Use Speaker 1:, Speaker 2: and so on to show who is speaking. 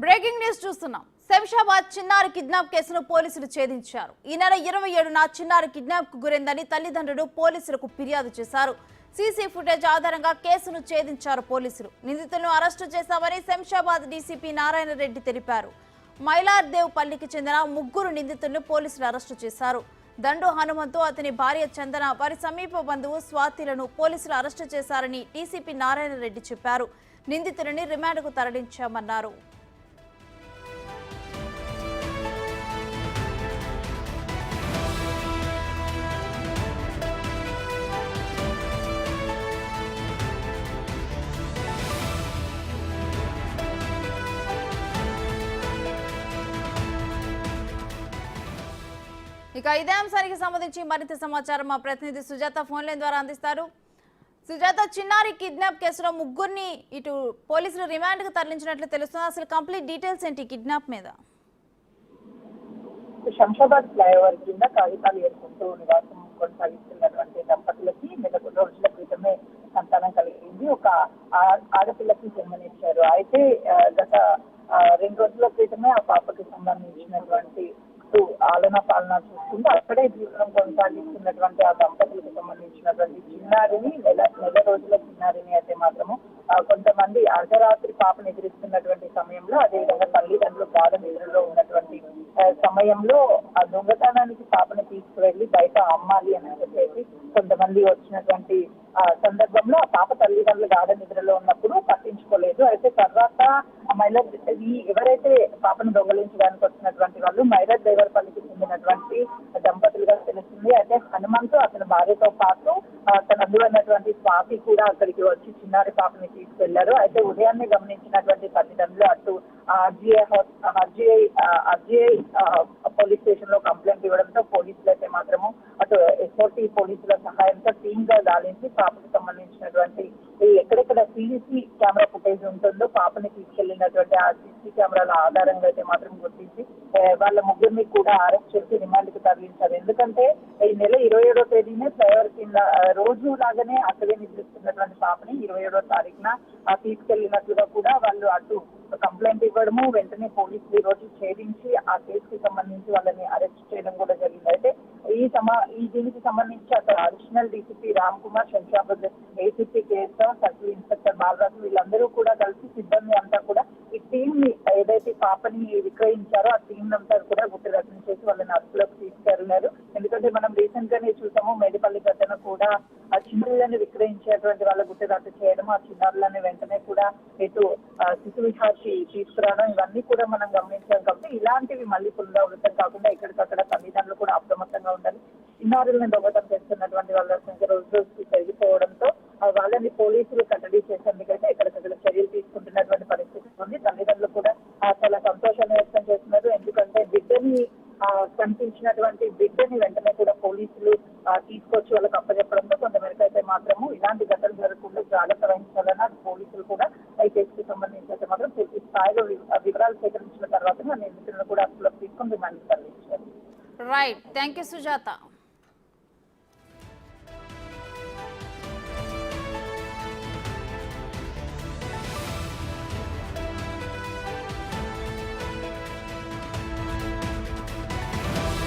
Speaker 1: Breaking news చూస్తున్నాం. శంషాబాద్ చిన్నారి kidnap కేసును పోలీసులు ఛేదించారు. ఈ నెల 27న చిన్నారి కిడ్నాప్ కు గురైందని తల్లిదండ్రులు పోలీసులకు ఫిర్యాదు చేశారు. సీసీ ఫుటేజ్ ఆధారంగా కేసును ఛేదించారు పోలీసులు. నిందితులను అరెస్టు చేశామని శంషాబాద్ డీసీపీ నారాయణ రెడ్డి తెలిపారు. మైలార్దేవ్ పల్లికి చెందిన 3 నిందితులను పోలీసులు అరెస్టు చేశారు. దండు హనుమంతు, అతని భార్య చందన, వారి సమీప బంధువు స్వాతిలను పోలీసులు అరెస్టు చేశారని డీసీపీ నారాయణ రెడ్డి చెప్పారు. నిందితులని రిమాండ్కు తరలించామన్నారు. ఇక ఇదే అంశానికి సంబంధించి మరింత సమాచారం మా ప్రతినిధి సుజాత ఫోన్ లైన్ ద్వారా అందిస్తారు. సుజాత, చిన్నారి కిడ్నాప్ కేసులో 3 ఇటు పోలీసులు రిమాండ్ కు తరలించినట్లు తెలుస్తుంది. అసలు కంప్లీట్ డీటెయిల్స్ ఏంటి కిడ్నాప్ మీద?
Speaker 2: శంషాబాద్ ఫ్లైఓవర్ కింద కాగితాలు ఏర్పడుతూ నివాసం కొనసాగిస్తున్నటువంటి దంపతులకి నెల రోజుల క్రితమే సంతానం కలిగింది. ఒక ఆడపిల్లకి జన్మనిచ్చారు. అయితే గత 2 రోజుల క్రితమే ఆ పాపకి సంబంధించినటువంటి ఆలన పాలన చూసుకుంటూ అక్కడే జీవనం కొనసాగిస్తున్నటువంటి ఆ దంపతులకు సంబంధించినటువంటి చిన్నారిని నెల రోజుల చిన్నారిని అయితే మాత్రము కొంతమంది అర్ధరాత్రి పాపను ఎదిరిస్తున్నటువంటి సమయంలో, అదేవిధంగా తల్లిదండ్రులు గాఢ నిద్రలో ఉన్నటువంటి సమయంలో ఆ దొంగతనానికి పాపను తీసుకువెళ్లి బయట అమ్మాలి అని చెప్పేసి కొంతమంది వచ్చినటువంటి సందర్భంలో ఆ పాప తల్లిదండ్రులు గాఢ నిద్రలో ఉన్నప్పుడు పట్టించుకోలేదు. అయితే తర్వాత ఎవరైతే పాపను దొంగలించడానికి వచ్చినటువంటి వాళ్ళు మైలార్ దేవరపల్లికి చెందినటువంటి దంపతులుగా తెలుస్తుంది. అయితే హనుమంతు, అతని భార్యతో పాటు తన అందువన్నటువంటి స్వాతి కూడా అక్కడికి వచ్చి చిన్నారి పాపని తీసుకెళ్లారు. అయితే ఉదయాన్నే గమనించినటువంటి తల్లిదండ్రులు అటు ఆర్జీఐ పోలీస్ స్టేషన్ లో కంప్లైంట్ ఇవ్వడంతో పోలీసులు అయితే మాత్రము అటు ఎస్ఓటీ పోలీసుల సహాయంతో టీమ్ గా గాలించి పాపకు సంబంధించినటువంటి ఎక్కడెక్కడ సీసీ కెమెరా ఫుటేజ్ ఉంటుందో పాపని తీసుకెళ్లినటువంటి ఆ సీసీ కెమెరాల ఆధారంగా అయితే మాత్రం గుర్తించి వాళ్ళ 3 కూడా అరెస్ట్ చేసి రిమాండ్ కు తరలించారు. ఎందుకంటే ఈ నెల 27వ తేదీనే ఫ్లైఓవర్ కింద రోజు లాగానే అక్కడే నిద్రిస్తున్నటువంటి పాపని 27వ తారీఖున తీసుకెళ్లినట్లుగా కూడా వాళ్ళు అటు కంప్లైంట్ ఇవ్వడము, వెంటనే పోలీసులు ఈ రోజు ఛేదించి ఆ కేసుకి సంబంధించి వాళ్ళని అరెస్ట్ చేయడం కూడా జరిగింది. అయితే ఈ దీనికి సంబంధించి అక్కడ additional DCP Ram Kumar, Shamshabad ACP Keshava, circle inspector Balaraju వీళ్ళందరూ కూడా కలిసి సిబ్బంది అంతా కూడా ఈ టీమ్ ని ఏదైతే పాపని విక్రయించారో ఆ టీం అంతా కూడా గుర్తురచన చేసి వాళ్ళని అదుపులోకి తీసుకెళ్లారు. ఎందుకంటే మనం రీసెంట్ గానే చూసాము, మేడిపల్లి ఘటన కూడా ఆ చిన్నారులను విక్రయించేటువంటి వాళ్ళ గుర్తురచన చేయడం, ఆ చిన్నారులని వెంటనే కూడా ఇటు శిశు విహార్చి తీసుకురావడం, ఇవన్నీ కూడా మనం గమనించాం. కాబట్టి ఇలాంటివి మళ్ళీ పునరావృతం కాకుండా ఎక్కడికక్కడ తల్లిదండ్రులు కూడా అప్రమత్తంగా ఉండాలి. చిన్నారులను దొంగతనం చేస్తున్నటువంటి వాళ్ళ సంఖ్య రోజు రోజుకి పెరిగిపోవడంతో వాళ్ళని పోలీసులు కట్టడి చేసేందుకైతే ఎక్కడికక్కడ చర్యలు తీసుకుంటున్నటువంటి పరిస్థితి ఉంది. తల్లిదండ్రులు కూడా చాలా సంతోషాన్ని వ్యక్తం చేస్తున్నారు. ఎందుకంటే కనిపించినటువంటి బిడ్డని వెంటనే కూడా పోలీసులు తీసుకొచ్చి వాళ్ళకి అప్పచెప్పడంతో కొంతమేరకు అయితే మాత్రము ఇలాంటి ఘటనలు జరగకుండా జాగ్రత్త వహించాలన్న పోలీసులు కూడా ఈ కేసుకు సంబంధించి అయితే మాత్రం పూర్తి స్థాయిలో వివరాలు సేకరించిన తర్వాత నిందితులను కూడా అదుపులోకి తీసుకుని రిమాండ్ తరలించారు.
Speaker 1: Right, thank you Sujatha.